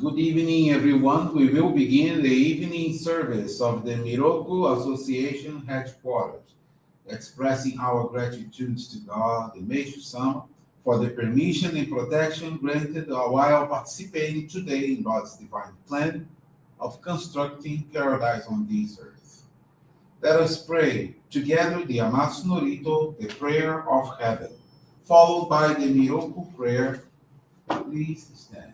Good evening, everyone. We will begin the evening service of the Miroku Association headquarters, expressing our gratitude to God, the Meishu-sama, for the permission and protection granted while participating today in God's divine plan of constructing paradise on this earth. Let us pray together the Amatsu-Norito, the prayer of heaven, followed by the Miroku Prayer. Please stand.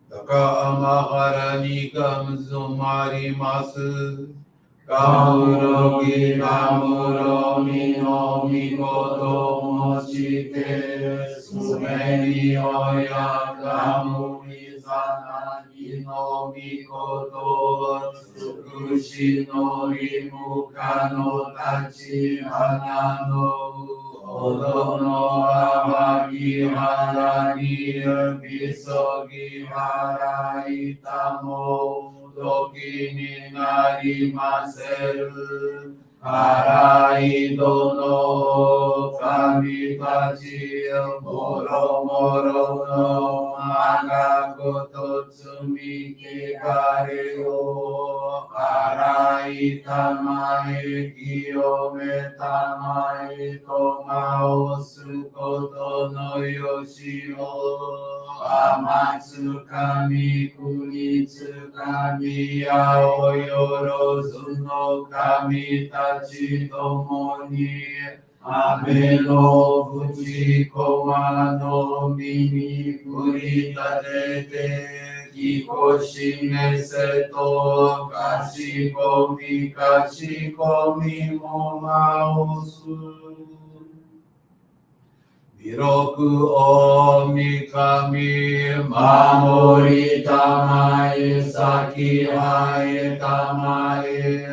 高天原にかむぞまります。ガムロギガムロミのみこともしてすべにおやガムみさなぎのみことつくしのりむかのたち花のほどのあわぎはらにびそぎはらいたも時になりませる。荒いどの神たちもろもろのまがこと罪汚れを洗いたまえ清めたまえとまおすことのよしを天つかみ国つかみやおよろずの神たちともに雨のふちこまの実に降りたててきこしめせとかしこみもまおす広くおみかみ守りたまえ先はえたまえ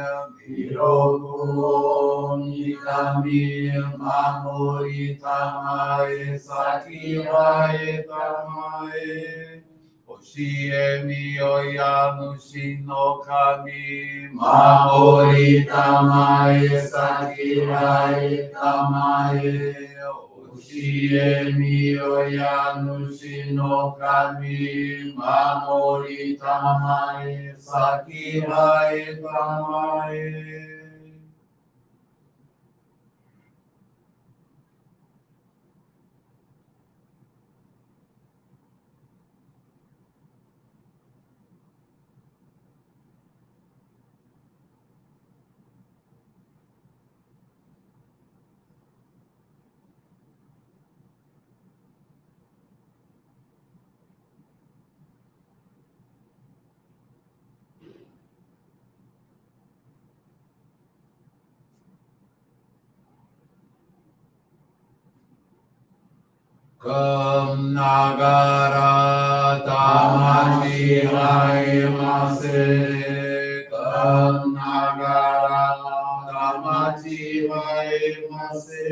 広くおみかみ守りたまえ先はえたまえ教えみよや主の神守りたまえ先はえたまえ教えみよや主の神守りたまえ先はえたまえKam nagara tamachi haimase. Kam nagara tamachi haimase.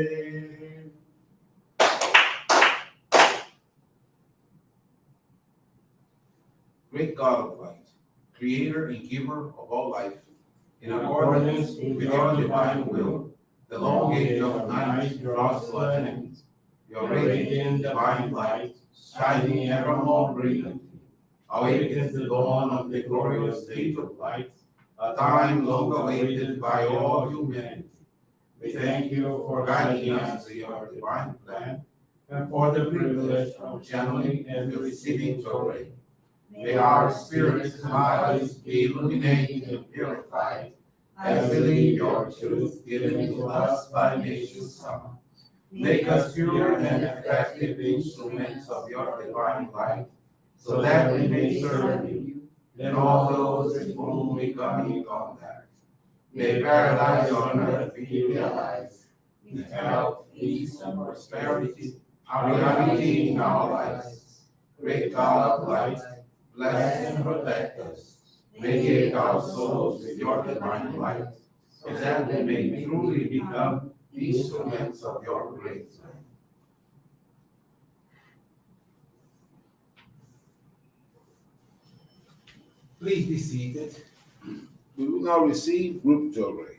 Great God of light, creator and giver of all life, in accordance with your divine will, the long age of night draws to an end. Your radiant divine light, shining ever more brilliantly, awakens the dawn of the glorious age of light, a time long awaited by all humanity. We thank you for guiding us to your divine plan and for the privilege of channeling and receiving Johrei. May our spirits and bodies be illuminated and purified as we live your truth given to us by Meishu-sama. Make us pure and effective instruments of your divine light, so that we may serve you and all those with whom we come in contact. May paradise on earth be realized, with health, peace, and prosperity, a reality in our lives. Great God of light, bless and protect us. Radiate our souls with your divine light, so that we may truly become instruments of your great plan. Please be seated. We will now receive group Johrei.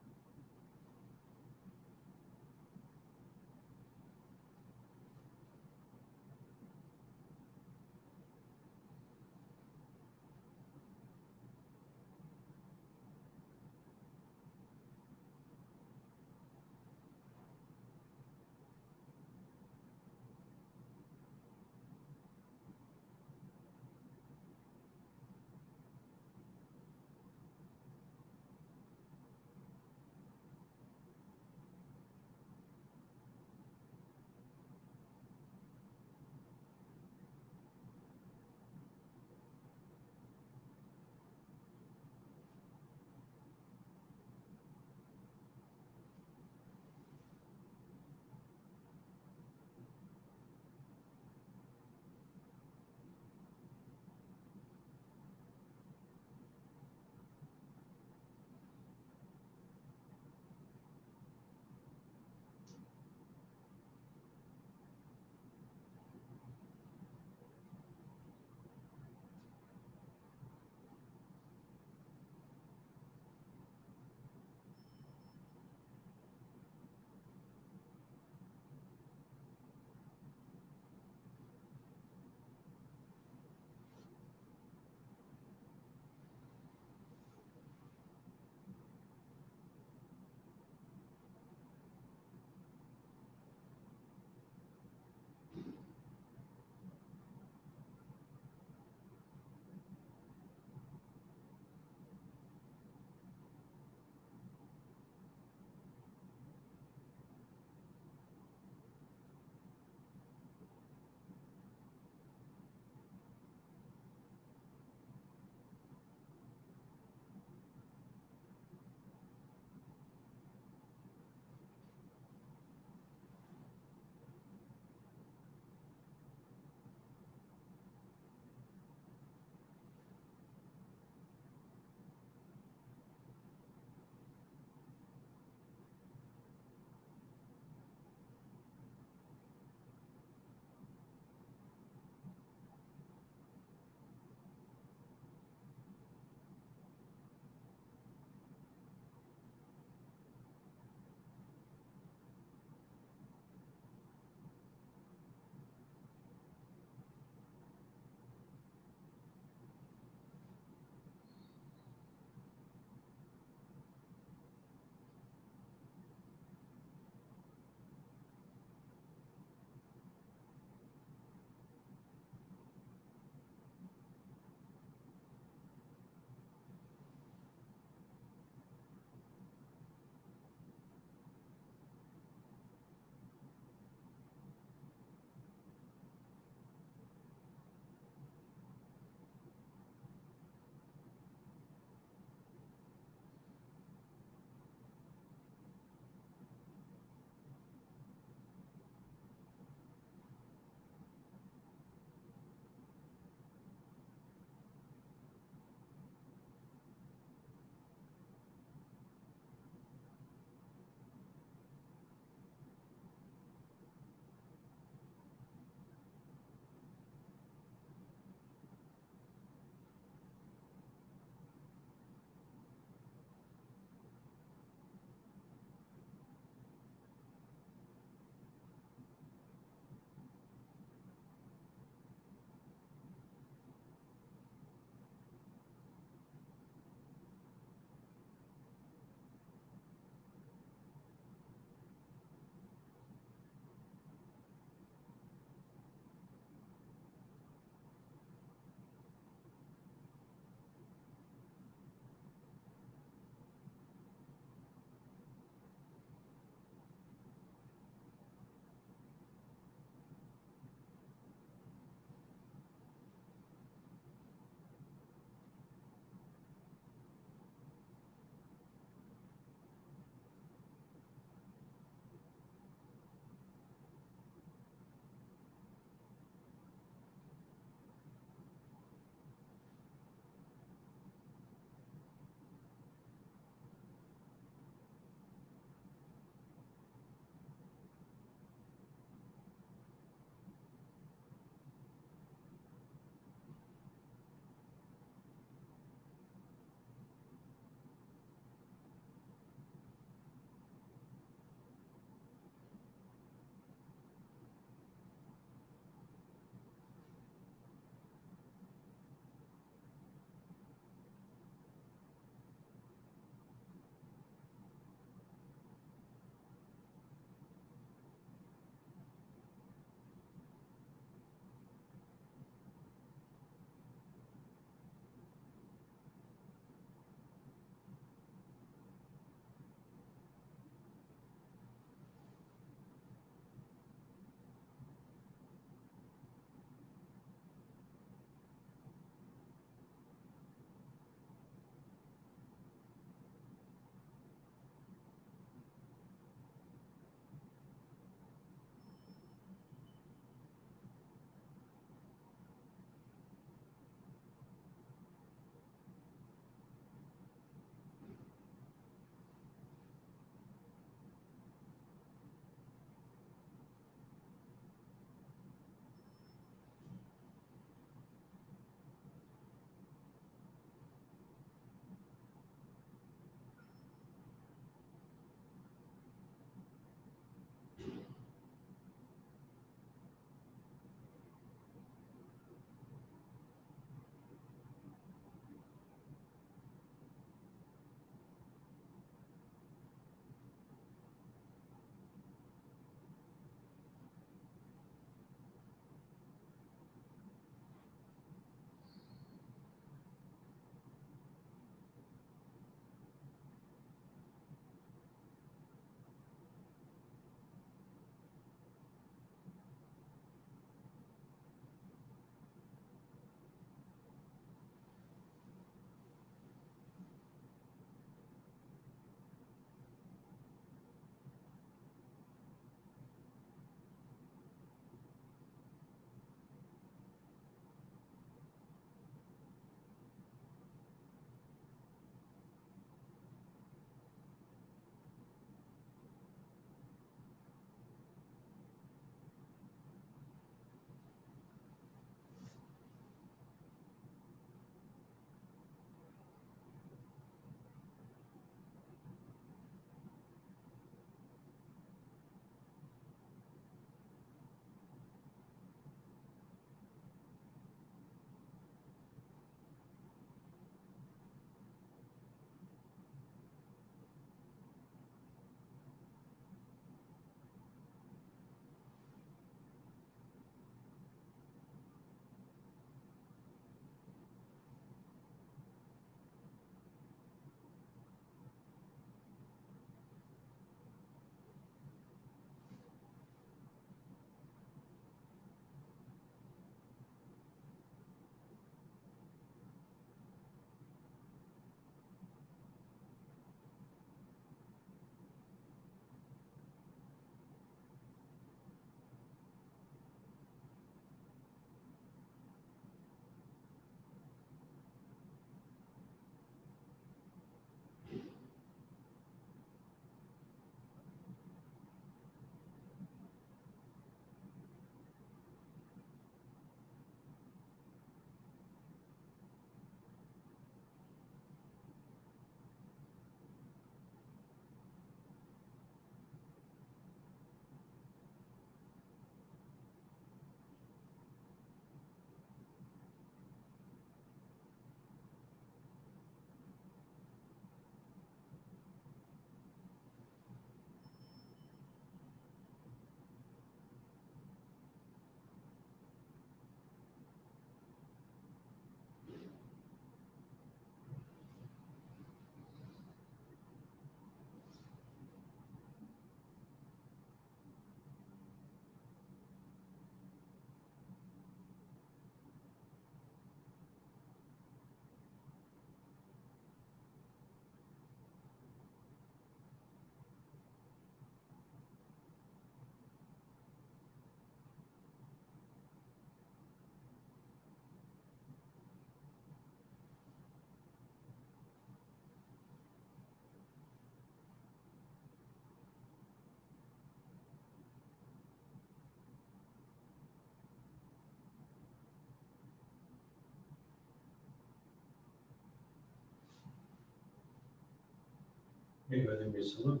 Obrigado, Meishu-sama.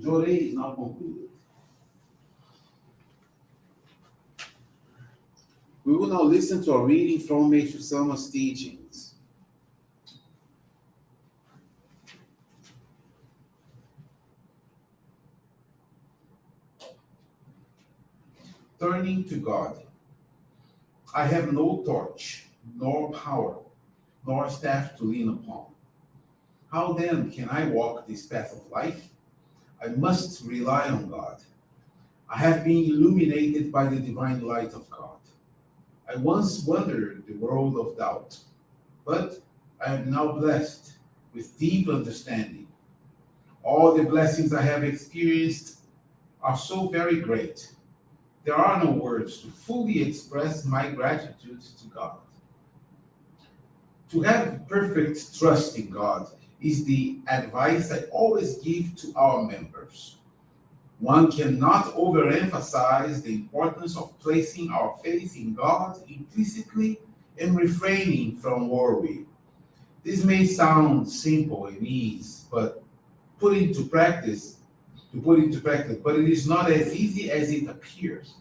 Johrei is now concluded. We will now listen to a reading from Meishu-sama's teachings. Turning to God. I have no torch, nor power, nor staff to lean upon. How then can I walk this path of life? I must rely on God. I have been illuminated by the divine light of God. I once wandered the world of doubt, but I am now blessed with deep understanding. All the blessings I have experienced are so very great. There are no words to fully express my gratitude to God. To have perfect trust in God is the advice I always give to our members. One cannot overemphasize the importance of placing our faith in God implicitly and refraining from worry. This may sound simple and easy, but put into practice, but it is not as easy as it appears.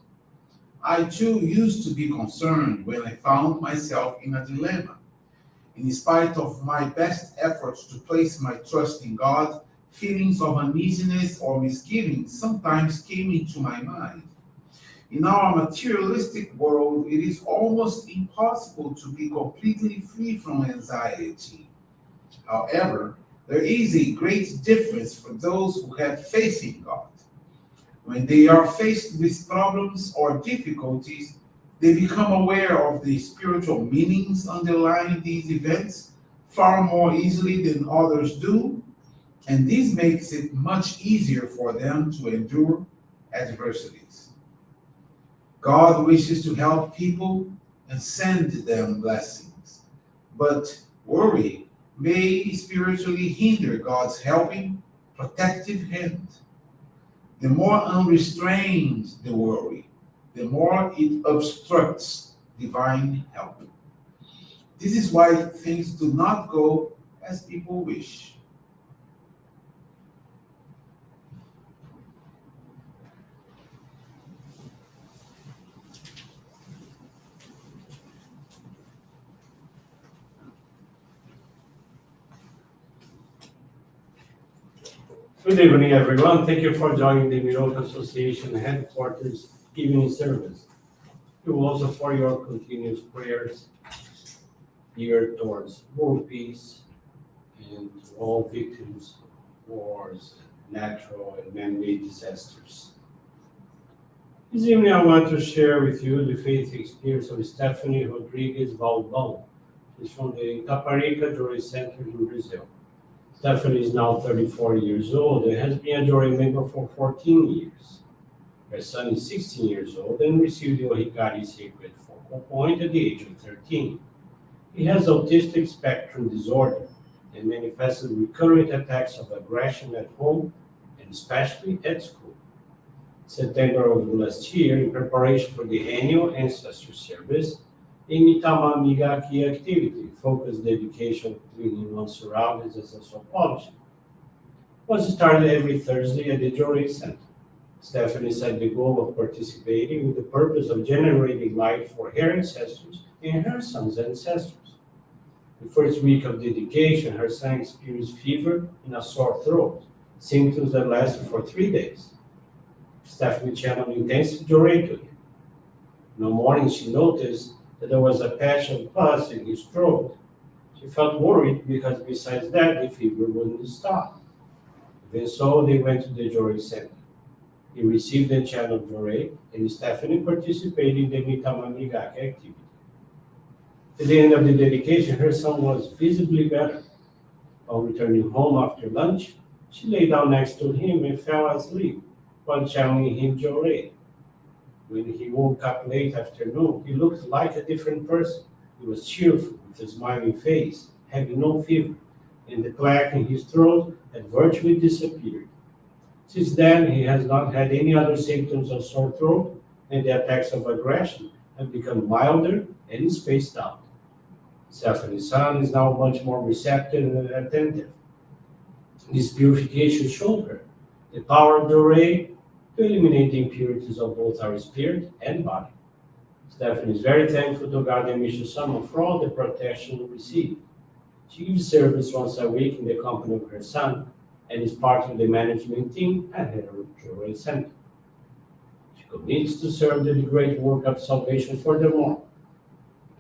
I too used to be concerned when I found myself in a dilemma. In spite of my best efforts to place my trust in God, feelings of uneasiness or misgiving sometimes came into my mind. In our materialistic world, it is almost impossible to be completely free from anxiety. However, there is a great difference for those who have faith in God. When they are faced with problems or difficulties, they become aware of the spiritual meanings underlying these events far more easily than others do, and this makes it much easier for them to endure adversities. God wishes to help people and send them blessings, but worry may spiritually hinder God's helping, protective hand. The more unrestrained the worry, the more it obstructs divine help. This is why things do not go as people wish. Good evening, everyone. Thank you for joining the Miroku Association headquarters evening service. You also for your continuous prayers geared towards world peace and to all victims of wars, natural and man-made disasters. This evening, I want to share with you the faith experience of Stephanie Rodrigues Valdão. She's from the Itaparica Johrei Center in Brazil. Stephanie is now 34 years old and has been a Johrei member for 14 years. Her son is 16 years old and received the Ohikari sacred focal point at the age of 13. He has autistic spectrum disorder and manifested recurrent attacks of aggression at home and especially at school. September of last year, in preparation for the annual ancestor service, a Mitama Migaki activity, focused dedication to cleaning one's surroundings as a soul polishing, was started every Thursday at the Johrei Center. Stephanie set the goal of participating with the purpose of generating light for her ancestors and her son's ancestors. The first week of dedication, her son experienced fever and a sore throat, symptoms that lasted for 3 days. Stephanie channeled intensive Johrei to him. In the morning, she noticed that there was a patch of pus in his throat. She felt worried because besides that, the fever wouldn't stop. Even so, they went to the Johrei Center. He received the channel Johrei, and Stephanie participated in the Mitama Migaki activity. At the end of the dedication, her son was visibly better. On returning home after lunch, she lay down next to him and fell asleep while channeling him Johrei. When he woke up late afternoon, he looked like a different person. He was cheerful, with a smiling face, having no fever, and the plaque in his throat had virtually disappeared. Since then, he has not had any other symptoms of sore throat, and the attacks of aggression have become milder and spaced out. Stephanie's son is now much more receptive and attentive. This purification showed her the power of Johrei to eliminate the impurities of both our spirit and body. Stephanie is very thankful to God and Meishu-sama for all the protection we received. She gives service once a week in the company of her son and is part of the management team at her Johrei Center. She commits to serve the great work of salvation furthermore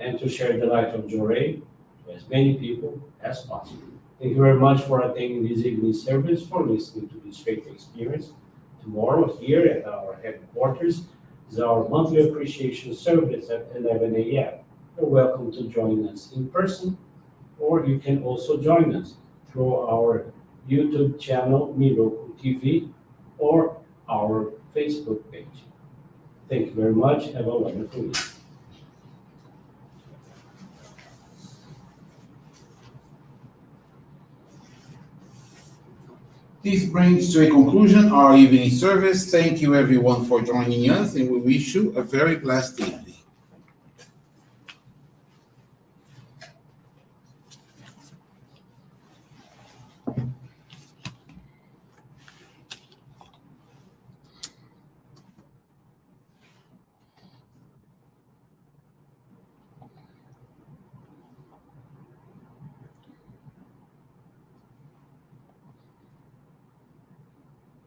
and to share the light of Johrei to as many people as possible. Thank you very much for attending this evening service, for listening to this faith experience. Tomorrow, here at our headquarters, is our monthly appreciation service at 11 a.m. You're welcome to join us in person, or you can also join us through our YouTube channel, Miroku TV, or our Facebook page. Thank you very much. Have a wonderful evening. This brings to a conclusion our evening service. Thank you everyone for joining us, and we wish you a very blessed day.